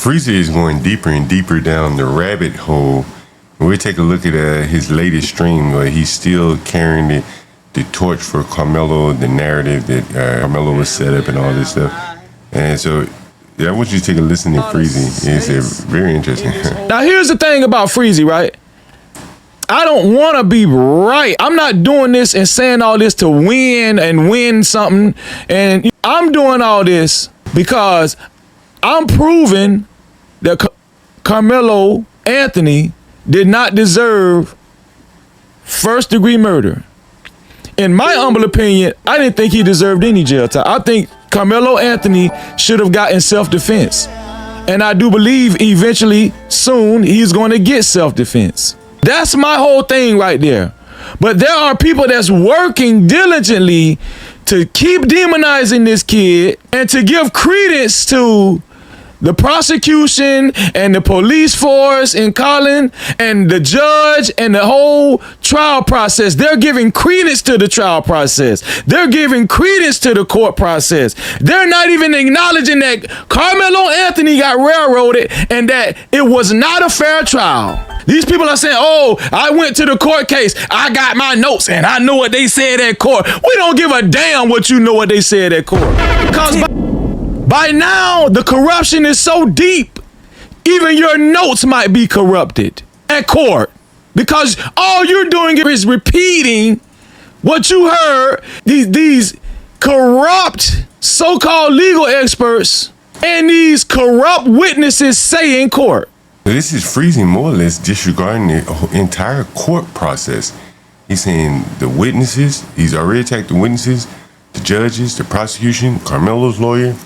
Freezy is going deeper and deeper down the rabbit hole. We'll take a look at his latest stream where he's still carrying the torch for Karmelo, the narrative that Karmelo was set up and all this stuff. And so I want you to take a listen to Freezy. It's very interesting. Now here's the thing about Freezy, right? I don't want to be right. I'm not doing this and saying all this to win something. And I'm doing all this because I'm proving that Karmelo Anthony did not deserve first-degree murder. In my humble opinion, I didn't think he deserved any jail time. I think Karmelo Anthony should have gotten self-defense. And I do believe eventually, soon, he's going to get self-defense. That's my whole thing right there. But there are people that's working diligently to keep demonizing this kid and to give credence to the prosecution and the police force in Collin and the judge and the whole trial process. They're giving credence to the trial process. They're giving credence to the court process. They're not even acknowledging that Karmelo Anthony got railroaded and that it was not a fair trial. These people are saying, oh, I went to the court case. I got my notes and I know what they said at court. We don't give a damn what you know what they said at court. Because by now, the corruption is so deep, even your notes might be corrupted at court. Because all you're doing is repeating what you heard these corrupt so-called legal experts and these corrupt witnesses say in court. This is Freezy more or less disregarding the entire court process. He's saying the witnesses, he's already attacked the witnesses, the judges, the prosecution, Karmelo's lawyer.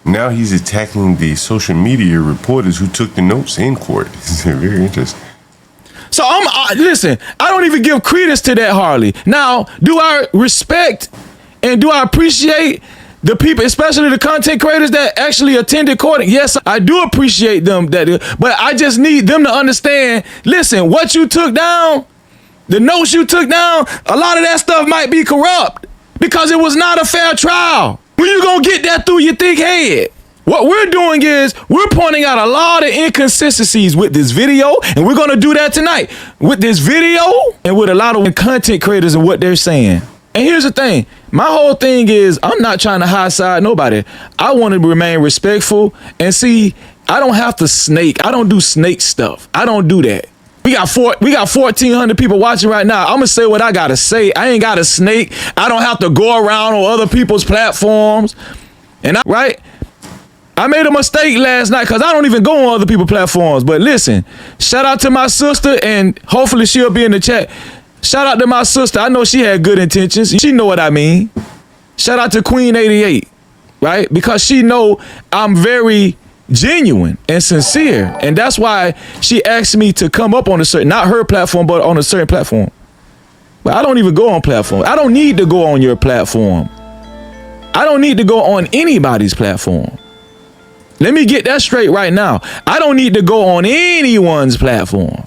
Now he's attacking the social media reporters who took the notes in court. It's very interesting. So listen, I don't even give credence to that hardly. Now, do I respect and do I appreciate the people, especially the content creators that actually attended court? Yes, I do appreciate them, but I just need them to understand, listen, what you took down, the notes you took down, a lot of that stuff might be corrupt because it was not a fair trial. When you gonna get that through your thick head? What we're doing is we're pointing out a lot of inconsistencies with this video, and we're gonna do that tonight with this video and with a lot of content creators and what they're saying. And here's the thing, my whole thing is I'm not trying to high side nobody. I want to remain respectful and see, I don't have to snake. I don't do snake stuff. I don't do that. We got 1,400 people watching right now. I'm gonna say what I gotta say. I ain't got a snake. I don't have to go around on other people's platforms. And I made a mistake last night because I don't even go on other people's platforms. But listen, shout out to my sister, and hopefully she'll be in the chat. Shout out to my sister. I know she had good intentions. She know what I mean. Shout out to Queen 88, right? Because she know I'm very genuine and sincere, and that's why she asked me to come up on a certain, not her platform, but on a certain platform. But I don't even go on platform. I don't need to go on your platform. I don't need to go on anybody's platform. Let me get that straight right now. I don't need to go on anyone's platform.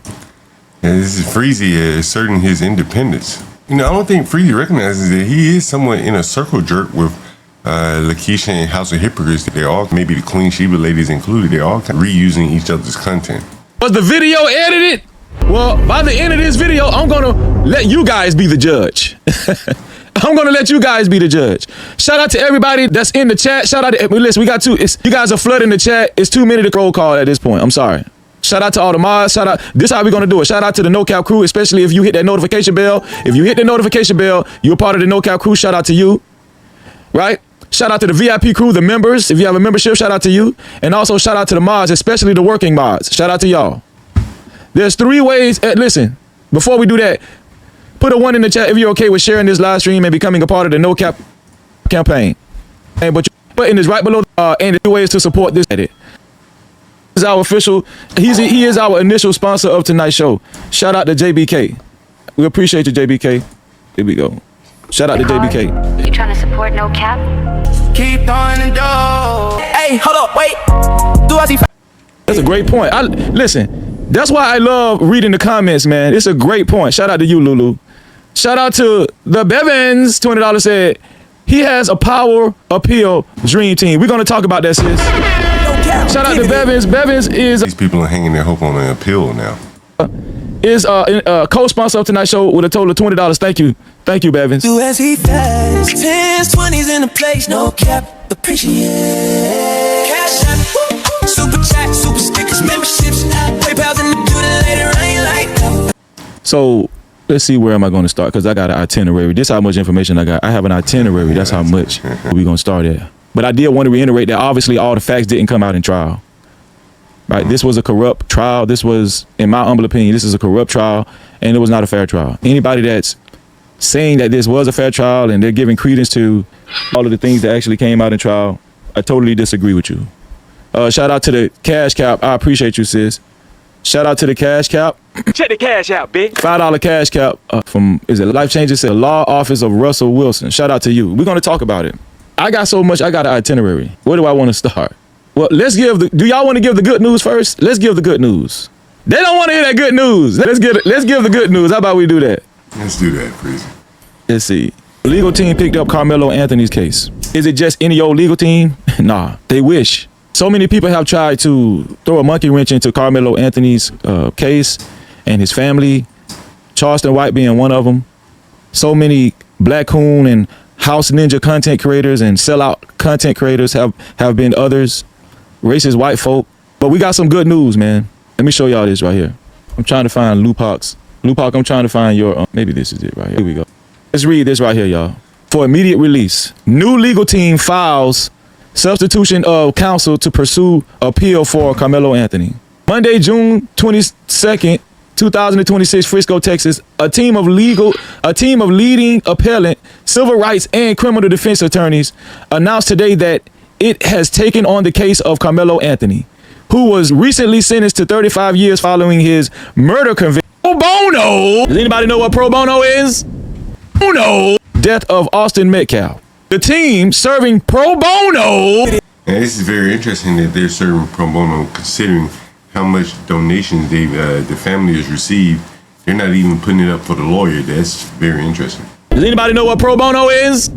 And this is Freezy asserting his independence. You know, I don't think Freezy recognizes that he is somewhat in a circle jerk with Lakeisha and House of Hypocrites. They're all, maybe the Queen Sheba ladies included, they're all kind of reusing each other's content. Was the video edited? Well, by the end of this video, I'm gonna let you guys be the judge. I'm gonna let you guys be the judge. Shout out to everybody that's in the chat. Shout out to, listen, we got you guys are flooding the chat. It's 2 minutes to roll call at this point. I'm sorry. Shout out to all the mods. Shout out. This is how we're gonna do it. Shout out to the No Cap crew, especially if you hit that notification bell. If you hit the notification bell, you're part of the No Cap crew. Shout out to you, right? Shout out to the VIP crew, the members. If you have a membership, shout out to you. And also shout out to the mods, especially the working mods. Shout out to y'all. There's 3 ways. Listen, before we do that, put a 1 in the chat if you're okay with sharing this live stream and becoming a part of the No Cap campaign. And but your button is right below, and the ways to support this edit. Is our official. He is our initial sponsor of tonight's show. Shout out to JBK. We appreciate you, JBK. Here we go. Shout out to JBK. You trying to support No Cap? Keep throwing the dough. Hey, hold up, wait. Do I see? That's a great point. Listen, that's why I love reading the comments, man. It's a great point. Shout out to you, Lulu. Shout out to the Bevins. $20 said he has a power appeal dream team. We're gonna talk about that, sis. No Cap. Shout out to Bevins. Bevins is These people are hanging their hope on an appeal now. co-sponsor of tonight's show with a total of $20. Thank you, Bevins. Do as he fast. 10s, 20s in the place, no cap. Appreciate. Cash app, super chat, super stickers, memberships, PayPal's in the building later. I ain't like that. So let's see, where am I going to start? Because I got an itinerary. This is how much information I got. I have an itinerary. That's how much we're going to start at. But I did want to reiterate that obviously all the facts didn't come out in trial. Right? This was a corrupt trial. This was, in my humble opinion, this is a corrupt trial, and it was not a fair trial. Anybody that's saying that this was a fair trial and they're giving credence to all of the things that actually came out in trial, I totally disagree with you. Shout out to the cash cap. I appreciate you, sis. Shout out to the cash cap. Check the cash out, bitch. $5 cash cap from, is it Life Changes? The Law Office of Russell Wilson. Shout out to you. We're going to talk about it. I got so much. I got an itinerary. Where do I want to start? Well, let's give the, do y'all want to give the good news first? Let's give the good news. They don't want to hear that good news. Let's give the good news. How about we do that? Let's do that, please. Let's see. The legal team picked up Karmelo Anthony's case. Is it just any old legal team? Nah, they wish. So many people have tried to throw a monkey wrench into Karmelo Anthony's case and his family, Charleston White being one of them. So many Black Coon and House Ninja content creators and sellout content creators have been others, racist white folk. But we got some good news, man. Let me show y'all this right here. I'm trying to find Lupak's. Lupak, I'm trying to find your, maybe this is it right here. Here we go. Let's read this right here, y'all. For immediate release, new legal team files substitution of counsel to pursue appeal for Karmelo Anthony. Monday, June 22nd, 2026, Frisco, Texas, a team of leading appellant, civil rights, and criminal defense attorneys announced today that it has taken on the case of Karmelo Anthony, who was recently sentenced to 35 years following his murder conviction. Pro bono. Does anybody know what pro bono is? Bono. Death of Austin Metcalf. The team serving pro bono. And this is very interesting that they're serving pro bono, considering how much donations the family has received. They're not even putting it up for the lawyer. That's very interesting. Does anybody know what pro bono is?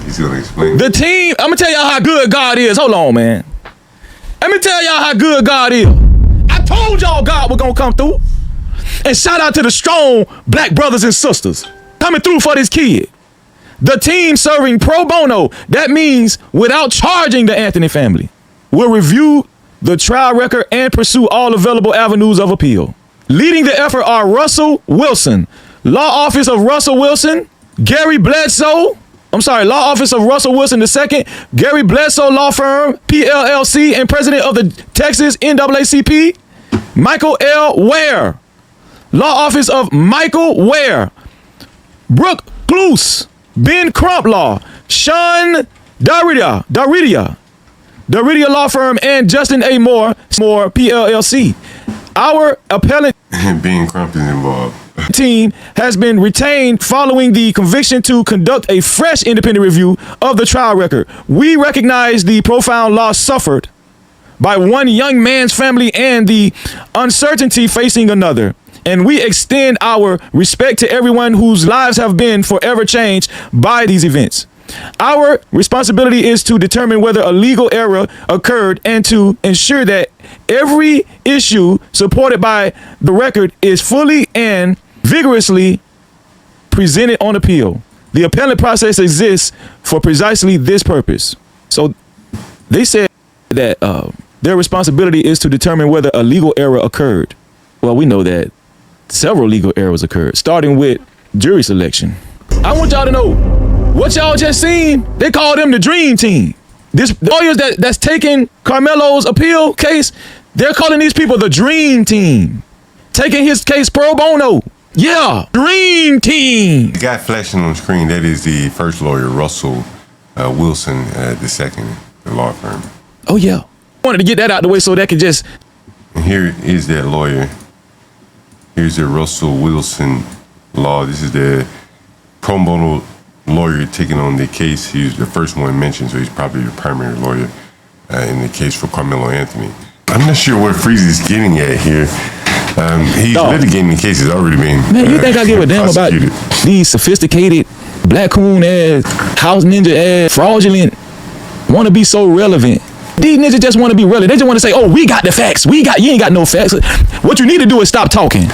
He's gonna explain. The team, I'm gonna tell y'all how good God is. Hold on, man. Let me tell y'all how good God is. I told y'all God was gonna come through. And shout out to the strong Black brothers and sisters coming through for this kid. The team serving pro bono, that means without charging the Anthony family, will review the trial record and pursue all available avenues of appeal. Leading the effort are Russell Wilson, Law Office of Russell Wilson, Gary Bledsoe, Law Office of Russell Wilson II, Gary Bledsoe Law Firm, PLLC, and President of the Texas NAACP, Michael L. Ware, Law Office of Michael Ware, Brooke Cluse, Ben Crump Law, Sean Daridia Law Firm, and Justin A. Moore, PLLC. Our appellant Ben Crump is involved. Team has been retained following the conviction to conduct a fresh independent review of the trial record. We recognize the profound loss suffered by one young man's family and the uncertainty facing another. And we extend our respect to everyone whose lives have been forever changed by these events. Our responsibility is to determine whether a legal error occurred and to ensure that every issue supported by the record is fully and vigorously presented on appeal. The appellate process exists for precisely this purpose. So they said that their responsibility is to determine whether a legal error occurred. Well, we know that several legal errors occurred, starting with jury selection. I want y'all to know what y'all just seen. They call them the dream team. The lawyers that's taking Karmelo's appeal case, they're calling these people the dream team, taking his case pro bono. Yeah, dream team. The guy flashing on the screen, that is the first lawyer, Russell Wilson II, the law firm. Oh yeah, I wanted to get that out the way so that could just. And here is that lawyer. Here's the Russell Wilson law. This is the pro bono lawyer taking on the case. He's the first one mentioned, so he's probably the primary lawyer in the case for Karmelo Anthony. I'm not sure what Freeze is getting at here. He's litigating the case. It's already been Man, you think I give a damn about these sophisticated Black Coon ass, House Ninja ass, fraudulent, want to be so relevant These niggas just want to be relevant. They just want to say, oh, we got the facts. You ain't got no facts. What you need to do is stop talking.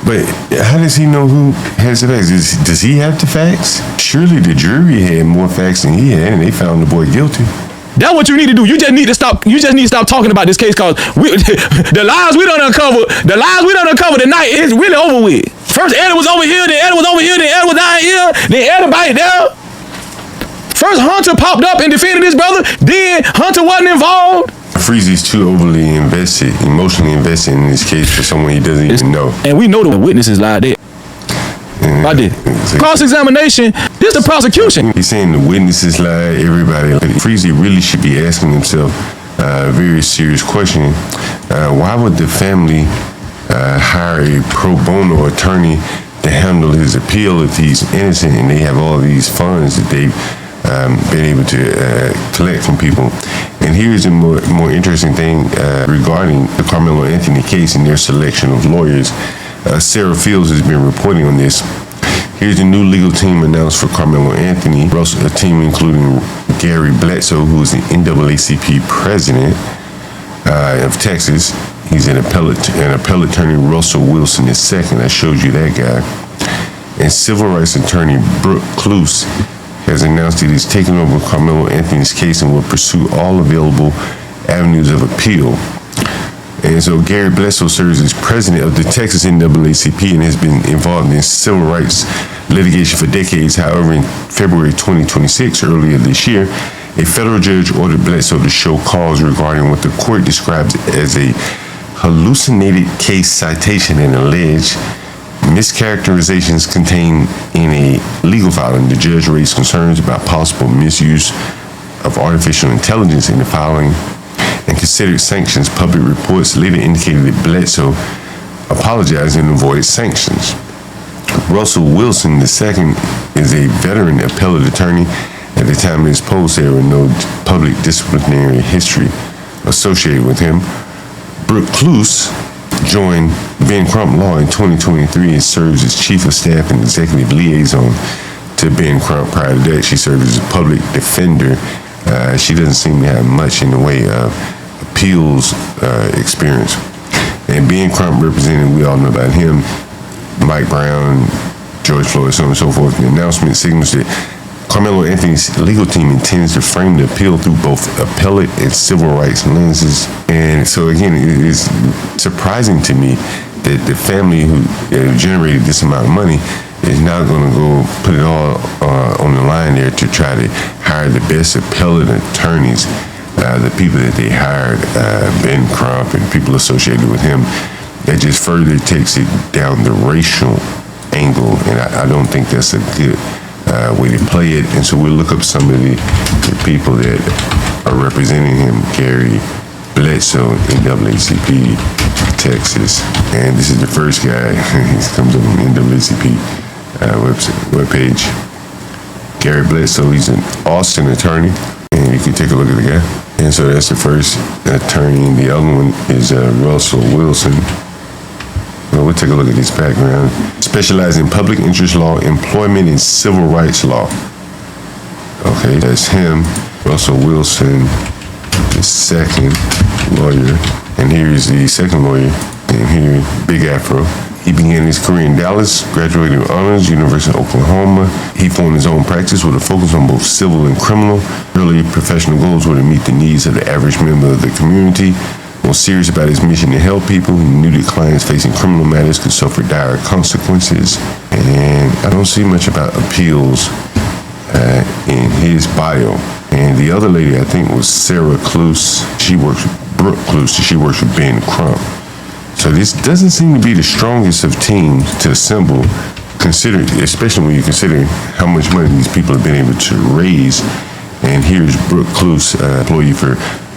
But how does he know who has the facts? Does he have the facts? Surely the jury had more facts than he had, and they found the boy guilty. That's what you need to do. You just need to stop talking about this case, cause the lies we done uncover tonight is really over with. First Eddie was over here, then Eddie was over here, then Eddie was down here, then everybody there. First Hunter popped up and defended his brother, then Hunter wasn't involved. Freezy's too overly invested, emotionally invested in this case for someone he doesn't even know. And we know the witnesses lied there. I did. Cross-examination, this is the prosecution. He's saying the witnesses lied, everybody. Freezy really should be asking himself a very serious question. Why would the family hire a pro bono attorney to handle his appeal if he's innocent and they have all these funds that they've been able to collect from people? And here's a more interesting thing regarding the Karmelo Anthony case and their selection of lawyers. Sarah Fields has been reporting on this. Here's the new legal team announced for Karmelo Anthony. A team including Gary Bledsoe, who is the NAACP president of Texas. He's an appellate attorney, Russell Wilson II. I showed you that guy. And civil rights attorney Brooke Cluse has announced that he's taking over Karmelo Anthony's case and will pursue all available avenues of appeal. And so Gary Bledsoe serves as president of the Texas NAACP and has been involved in civil rights litigation for decades. However, in February 2026, earlier this year, a federal judge ordered Bledsoe to show cause regarding what the court describes as a hallucinated case citation and alleged mischaracterizations contained in a legal filing. The judge raised concerns about possible misuse of artificial intelligence in the filing and considered sanctions. Public reports later indicated that Bledsoe apologized and avoided sanctions. Russell Wilson II is a veteran appellate attorney. At the time of his post, there were no public disciplinary history associated with him. Brooke Cluse joined Ben Crump Law in 2023 and serves as chief of staff and executive liaison to Ben Crump. Prior to that, she served as a public defender. She doesn't seem to have much in the way of appeals experience. And Ben Crump represented, we all know about him, Mike Brown, George Floyd, so on and so forth. The announcement signals that Karmelo Anthony's legal team intends to frame the appeal through both appellate and civil rights lenses. And so again, it is surprising to me that the family who generated this amount of money is now going to go put it all on the line there to try to hire the best appellate attorneys. The people that they hired, Ben Crump and people associated with him, that just further takes it down the racial angle. And I don't think that's a good way to play it. And so we'll look up some of the people that are representing him. Gary Bledsoe, NAACP, Texas. And this is the first guy. He comes up on the NAACP webpage. Gary Bledsoe, he's an Austin attorney. And you can take a look at the guy. And so that's the first attorney. And the other one is Russell Wilson. Well, we'll take a look at his background. Specialized in public interest law, employment, and civil rights law. Okay, that's him. Russell Wilson, the second lawyer. And here's the second lawyer. And here, Big Afro. He began his career in Dallas, graduated with honors, University of Oklahoma. He formed his own practice with a focus on both civil and criminal. Early professional goals were to meet the needs of the average member of the community. Was serious about his mission to help people. He knew that clients facing criminal matters could suffer dire consequences. And I don't see much about appeals in his bio. And the other lady, I think, was Sarah Cluse. She works with Brooke Cluse. She works with Ben Crump. So this doesn't seem to be the strongest of teams to assemble, especially when you consider how much money these people have been able to raise. And here's Brooke Cluse, employee for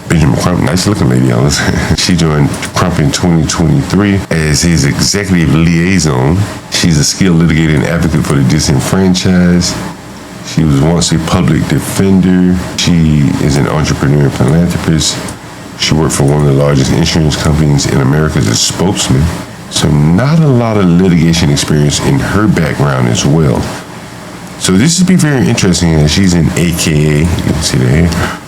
Benjamin Crump, nice looking lady on this. She joined Crump in 2023 as his executive liaison. She's a skilled litigator and advocate for the disenfranchised. She was once a public defender. She is an entrepreneur and philanthropist. She worked for one of the largest insurance companies in America as a spokesman. So not a lot of litigation experience in her background as well. So this would be very interesting. She's an AKA, you can see that here,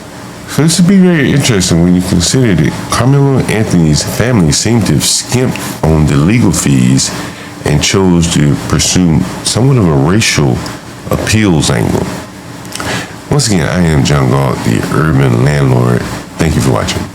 So this would be very interesting when you consider that Carmelo Anthony's family seemed to have skimped on the legal fees and chose to pursue somewhat of a racial appeals angle. Once again, I am John Galt, the urban landlord. Thank you for watching.